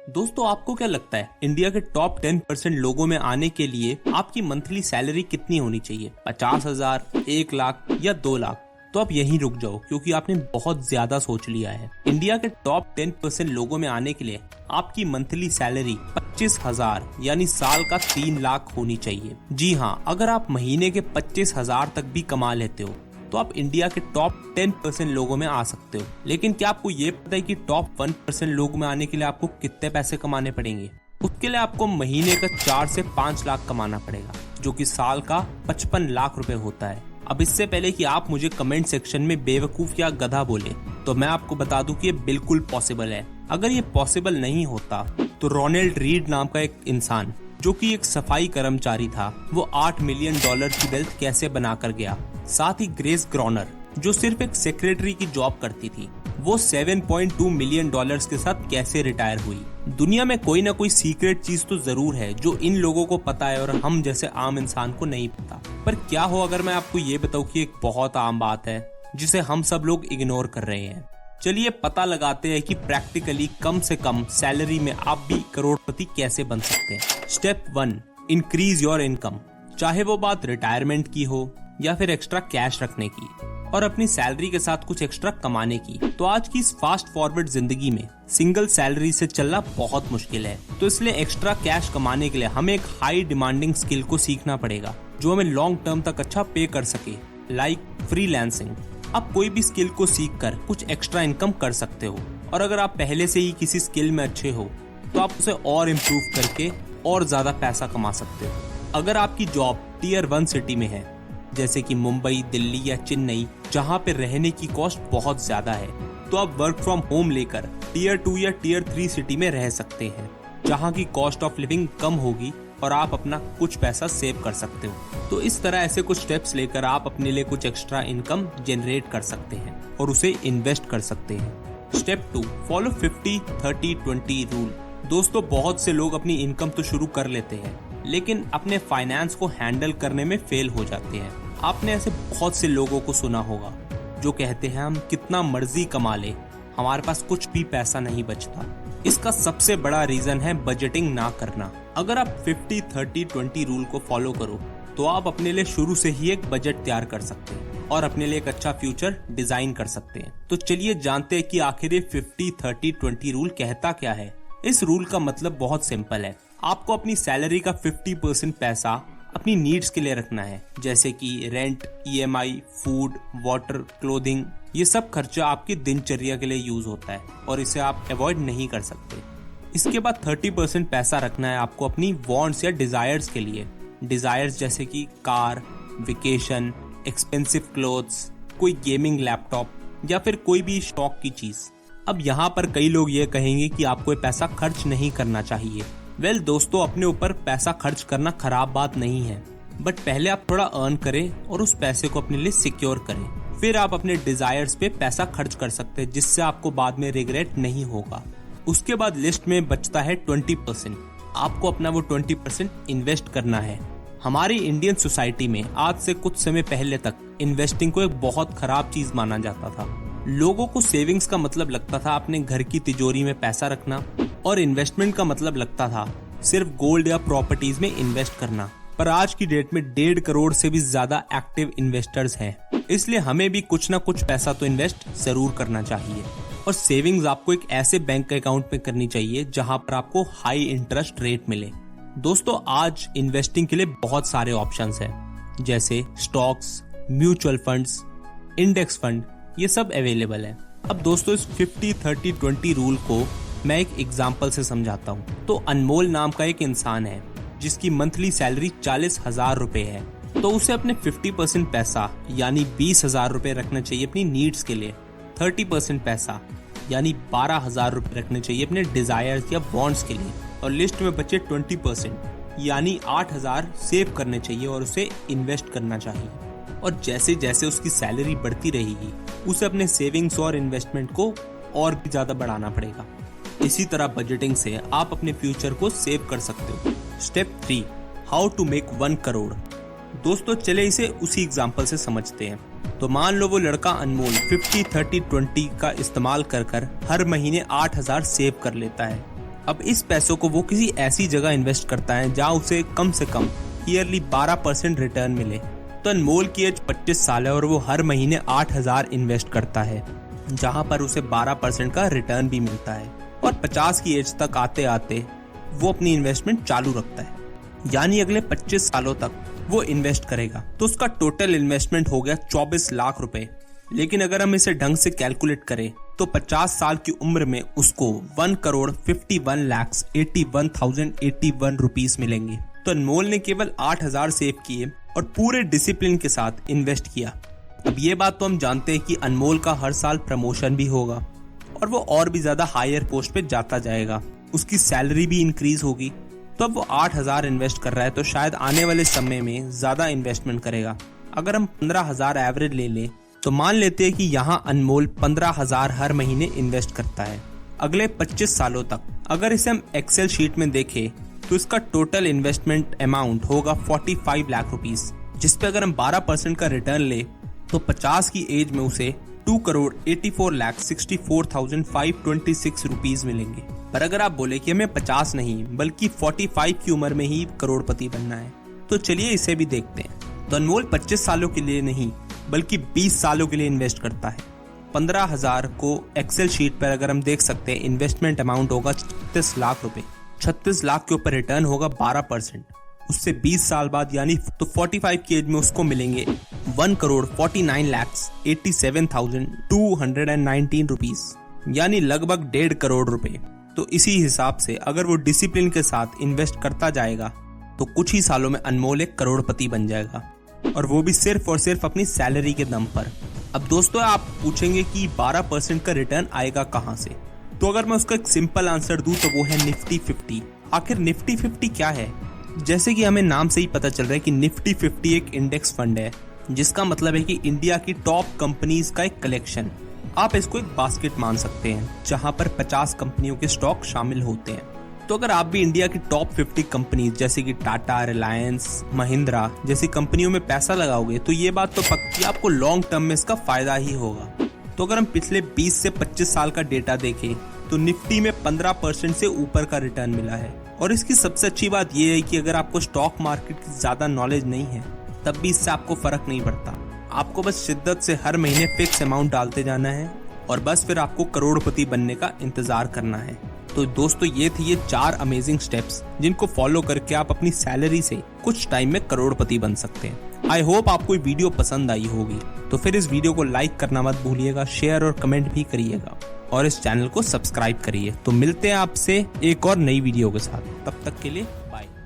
दोस्तों आपको क्या लगता है इंडिया के टॉप 10% लोगों में आने के लिए आपकी मंथली सैलरी कितनी होनी चाहिए? 50,000, 1 लाख या 2 लाख? तो आप यहीं रुक जाओ क्योंकि आपने बहुत ज्यादा सोच लिया है। इंडिया के टॉप 10% लोगों में आने के लिए आपकी मंथली सैलरी 25,000 यानी साल का 3 लाख होनी चाहिए। जी हाँ, अगर आप महीने के 25,000 तक भी कमा लेते हो तो आप इंडिया के टॉप 10% लोगों में आ सकते हो। लेकिन क्या आपको ये पता है कि टॉप 1% लोगों में आने के लिए आपको कितने पैसे कमाने पड़ेंगे? उसके लिए आपको महीने का 4 से 5 लाख कमाना पड़ेगा, जो कि साल का 55 लाख रुपए होता है। अब इससे पहले कि आप मुझे कमेंट सेक्शन में बेवकूफ या गधा बोले, तो मैं आपको बता दूं कि ये बिल्कुल पॉसिबल है। अगर ये पॉसिबल नहीं होता तो रोनाल्ड रीड नाम का एक इंसान, जो कि एक सफाई कर्मचारी था, वो $8 मिलियन की वेल्थ कैसे बनाकर गया। साथ ही ग्रेस ग्रॉनर, जो सिर्फ एक सेक्रेटरी की जॉब करती थी, वो $7.2 मिलियन के साथ कैसे रिटायर हुई। दुनिया में कोई ना कोई सीक्रेट चीज तो जरूर है जो इन लोगों को पता है और हम जैसे आम इंसान को नहीं पता। पर क्या हो अगर मैं आपको ये बताऊं कि एक बहुत आम बात है जिसे हम सब लोग इग्नोर कर रहे हैं। चलिए पता लगाते हैं कि प्रैक्टिकली कम से कम सैलरी में आप भी करोड़पति कैसे बन सकते हैं। Step 1, increase your income. चाहे वो बात रिटायरमेंट की हो या फिर एक्स्ट्रा कैश रखने की और अपनी सैलरी के साथ कुछ एक्स्ट्रा कमाने की। तो आज की इस फास्ट फॉरवर्ड जिंदगी में सिंगल सैलरी से चलना बहुत मुश्किल है। तो इसलिए एक्स्ट्रा कैश कमाने के लिए हमें एक हाई डिमांडिंग स्किल को सीखना पड़ेगा जो हमें लॉन्ग टर्म तक अच्छा पे कर सके, लाइक फ्रीलांसिंग। आप कोई भी स्किल को सीख कर कुछ एक्स्ट्रा इनकम कर सकते हो, और अगर आप पहले से ही किसी स्किल में अच्छे हो तो आप उसे और इम्प्रूव करके और ज्यादा पैसा कमा सकते हो। अगर आपकी जॉब टियर 1 सिटी में है, जैसे कि मुंबई, दिल्ली या चेन्नई, जहाँ पे रहने की कॉस्ट बहुत ज्यादा है, तो आप वर्क फ्रॉम होम लेकर टियर 2 या टियर 3 सिटी में रह सकते हैं, जहाँ की कॉस्ट ऑफ लिविंग कम होगी और आप अपना कुछ पैसा सेव कर सकते हो। तो इस तरह ऐसे कुछ स्टेप्स लेकर आप अपने लिए कुछ एक्स्ट्रा इनकम जनरेट कर सकते हैं और उसे इन्वेस्ट कर सकते हैं। Step 2, follow 50-30-20 rule. दोस्तों बहुत से लोग अपनी इनकम तो शुरू कर लेते हैं लेकिन अपने फाइनेंस को हैंडल करने में फेल हो जाते हैं। आपने ऐसे बहुत से लोगों को सुना होगा जो कहते हैं हम कितना मर्जी कमा ले, हमारे पास कुछ भी पैसा नहीं बचता। इसका सबसे बड़ा रीजन है बजटिंग ना करना। अगर आप 50-30-20 रूल को फॉलो करो तो आप अपने लिए शुरू से ही एक बजट तैयार कर सकते हैं और अपने लिए एक अच्छा फ्यूचर डिजाइन कर सकते हैं। तो चलिए जानते हैं कि आखिर ये 50-30-20 रूल कहता क्या है। इस रूल का मतलब बहुत सिंपल है। आपको अपनी सैलरी का 50% पैसा अपनी नीड्स के लिए रखना है, जैसे कि rent, EMI, food, water, clothing. ये सब खर्चा आपकी दिनचर्या के लिए यूज होता है और इसे आप अवॉइड नहीं कर सकते। इसके बाद 30% पैसा रखना है आपको अपनी वांट्स या डिजायर्स के लिए। डिजायर्स जैसे कि कार, वेकेशन, एक्सपेंसिव क्लोथ्स, कोई गेमिंग लैपटॉप या फिर कोई भी शौक की चीज। अब यहाँ पर कई लोग ये कहेंगे कि आपको ये पैसा खर्च नहीं करना चाहिए। वेल दोस्तों, अपने ऊपर पैसा खर्च करना खराब बात नहीं है, बट पहले आप थोड़ा अर्न करें और उस पैसे को अपने लिए सिक्योर करें। फिर आप अपने डिजायर्स पे पैसा खर्च कर सकते हैं, जिससे आपको बाद में रिग्रेट नहीं होगा। उसके बाद लिस्ट में बचता है 20%। आपको अपना वो 20% इन्वेस्ट करना है। हमारी इंडियन सोसाइटी में आज से कुछ समय पहले तक इन्वेस्टिंग को एक बहुत खराब चीज माना जाता था। लोगों को सेविंग्स का मतलब लगता था अपने घर की तिजोरी में पैसा रखना, और इन्वेस्टमेंट का मतलब लगता था सिर्फ गोल्ड या प्रॉपर्टीज में इन्वेस्ट करना। पर आज की डेट में 1.5 करोड़ से भी ज्यादा एक्टिव इन्वेस्टर्स हैं, इसलिए हमें भी कुछ ना कुछ पैसा तो इन्वेस्ट जरूर करना चाहिए। और सेविंग्स आपको एक ऐसे बैंक अकाउंट में करनी चाहिए जहां पर आपको हाई इंटरेस्ट रेट मिले। दोस्तों आज इन्वेस्टिंग के लिए बहुत सारे ऑप्शंस हैं, जैसे stocks, mutual funds, index fund, ये सब अवेलेबल है। अब दोस्तों इस 50-30-20 रूल को मैं एक एग्जाम्पल से समझाता हूँ। तो अनमोल नाम का एक इंसान है जिसकी मंथली सैलरी 40,000 रुपए है। तो उसे अपने 50% पैसा यानी 20,000 रुपए रखना चाहिए अपनी नीड्स के लिए। 30% पैसा यानी 12,000 रुपए रखने चाहिए अपने डिजायर्स या वांट्स के लिए, और लिस्ट में बचे 20% यानी 8,000 सेव करने चाहिए और उसे इन्वेस्ट करना चाहिए। और जैसे जैसे उसकी सैलरी बढ़ती रहेगी उसे अपने सेविंग्स और इन्वेस्टमेंट को और भी ज्यादा बढ़ाना पड़ेगा। इसी तरह बजटिंग से आप अपने फ्यूचर को सेव कर सकते हो। Step 3, how to make 1 crore. दोस्तों चले इसे उसी एग्जाम्पल से समझते हैं। तो मान लो वो लड़का अनमोल 50-30-20 का इस्तेमाल कर हर महीने 8,000 सेव कर लेता है। अब इस पैसों को वो किसी ऐसी जगह इन्वेस्ट करता है जहाँ उसे कम से कम ईयरली 12% रिटर्न मिले। तो अनमोल की एज 25 साल है और वो हर महीने 8,000 इन्वेस्ट करता है, जहाँ पर उसे 12% का रिटर्न भी मिलता है। और 50 की एज तक आते आते वो अपनी इन्वेस्टमेंट चालू रखता है, यानी अगले 25 सालों तक वो इन्वेस्ट करेगा। तो उसका टोटल इन्वेस्टमेंट हो गया 24 लाख रुपए। लेकिन अगर हम इसे ढंग से कैलकुलेट करें तो 50 साल की उम्र में उसको 1,51,81,081 रुपीस मिलेंगे। तो अनमोल ने केवल 8,000 सेव किए और पूरे डिसिप्लिन के साथ इन्वेस्ट किया। अब ये बात तो हम जानते हैं कि अनमोल का हर साल प्रमोशन भी होगा और वो और भी ज्यादा हायर पोस्ट पे जाता जाएगा, उसकी सैलरी भी इंक्रीज होगी। तो अब वो 8,000 इन्वेस्ट कर रहा है तो शायद आने वाले समय में ज्यादा इन्वेस्टमेंट करेगा। अगर हम 15,000 एवरेज ले लें तो मान लेते हैं कि यहाँ अनमोल 15,000 हर महीने इन्वेस्ट करता है अगले 25 सालों तक। अगर इसे हम एक्सेल शीट में देखें तो इसका टोटल इन्वेस्टमेंट अमाउंट होगा 45 लाख रुपीस, जिसपे अगर हम 12% का रिटर्न ले तो 50 की एज में उसे 2,84,64,526 रुपीस मिलेंगे। पर अगर आप बोले कि हमें 50 नहीं बल्कि 45 की उम्र में ही करोड़पति बनना है तो चलिए इसे भी देखते हैं। तो अनमोल 25 सालों के लिए नहीं बल्कि 20 सालों के लिए इन्वेस्ट करता है। 15,000 को एक्सेल शीट पर अगर हम देख सकते हैं, इन्वेस्टमेंट अमाउंट होगा 36 लाख रुपए। 36 लाख के ऊपर रिटर्न होगा 12%। उससे 20 साल बाद यानी तो 45 की एज में उसको मिलेंगे 1,49,87,219 रुपीस, यानी लगभग 1.5 करोड़ रुपए। तो इसी हिसाब से अगर वो डिसिप्लिन के साथ इन्वेस्ट करता जाएगा तो कुछ ही सालों में अनमोल एक करोड़पति बन जाएगा, और वो भी सिर्फ और सिर्फ अपनी सैलरी के दम पर। अब दोस्तों आप पूछेंगे कि 12% का रिटर्न आएगा कहां से? तो अगर मैं उसका एक सिंपल आंसर दूं तो वो है निफ्टी 50। आखिर निफ्टी 50 क्या है? जैसे कि हमें नाम से ही पता चल रहा है कि निफ्टी 50 एक इंडेक्स फंड है, जिसका मतलब है कि इंडिया की टॉप कंपनीज का एक कलेक्शन। आप इसको एक बास्केट मान सकते हैं जहां पर 50 कंपनियों के स्टॉक शामिल होते हैं। तो अगर आप भी इंडिया की टॉप 50 कंपनीज जैसे कि टाटा, रिलायंस, महिंद्रा जैसी कंपनियों में पैसा लगाओगे तो ये बात तो पक्की आपको लॉन्ग टर्म में इसका फायदा ही होगा। तो अगर हम पिछले 20 से 25 साल का डेटा देखें तो निफ्टी में 15% से ऊपर का रिटर्न मिला है। और इसकी सबसे अच्छी बात यह है कि अगर आपको स्टॉक मार्केट की ज्यादा नॉलेज नहीं है तब भी इससे आपको फर्क नहीं पड़ता। आपको बस शिद्दत से हर महीने फिक्स अमाउंट डालते जाना है और बस फिर आपको करोड़पति बनने का इंतजार करना है। तो दोस्तों ये थी ये 4 अमेजिंग स्टेप्स जिनको फॉलो करके आप अपनी सैलरी से कुछ टाइम में करोड़पति बन सकते हैं। आई होप आपको ये वीडियो पसंद आई होगी। तो फिर इस वीडियो को लाइक करना मत भूलिएगा, शेयर और कमेंट भी करिएगा और इस चैनल को सब्सक्राइब करिए। तो मिलते हैं आपसे एक और नई वीडियो के साथ, तब तक के लिए।